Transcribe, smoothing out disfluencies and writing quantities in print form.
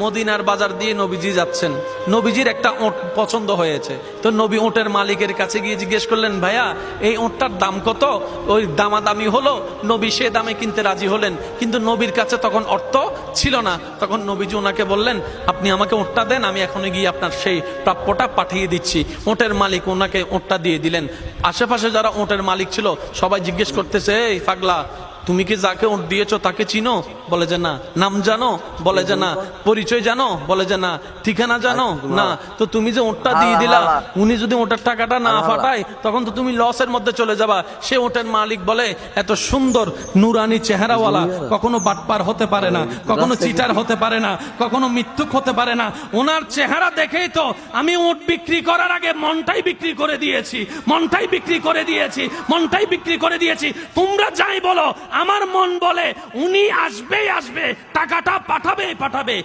মদিনার বাজার দিয়ে নবীজি যাচ্ছেন, নবীজির একটা ওট পছন্দ হয়েছে। তো নবী ওটের মালিকের কাছে গিয়ে জিজ্ঞেস করলেন, ভাইয়া এই ওটটার দাম কত? ওই দামাদামি হলো, নবী সে দামে কিনতে রাজি হলেন, কিন্তু নবীর কাছে তখন অর্থ ছিল না। তখন নবীজি ওনাকে বললেন, আপনি আমাকে ওটটা দেন, আমি এখনই গিয়ে আপনার সেই প্রাপ্যটা পাঠিয়ে দিচ্ছি। ওটের মালিক ওনাকে ওটটা দিয়ে দিলেন। আশেপাশে যারা ওটের মালিক ছিল সবাই জিজ্ঞেস করতেছে, এই পাগলা, তুমি কি যাকে ওট দিয়েছো তাকে চিনো? বলে যে না। নাম জানো? বলে যে না। পরিচয় জানো? বলে যে না। ঠিকানা জানো? না। তো তুমি যে ওটটা দিয়ে দিলা, উনি যদি ওটার টাকাটা না ফাটায় তখন তো তুমি লসের মধ্যে চলে যাবা। সে ওটের মালিক বলে, এত সুন্দর নুরানি চেহারাওয়ালা কখনো বাটপার হতে পারে না, কখনো চিটার হতে পারে না, কখনো মিথ্যুক হতে পারে না। ওনার চেহারা দেখেই তো আমি ওট বিক্রি করার আগে মনটাই বিক্রি করে দিয়েছি, মনটাই বিক্রি করে দিয়েছি, মনটাই বিক্রি করে দিয়েছি। তোমরা যাই বলো, আমার মন বলে উনি আসবেই আসবে, টাকাটা পাঠাবেই পাঠাবে।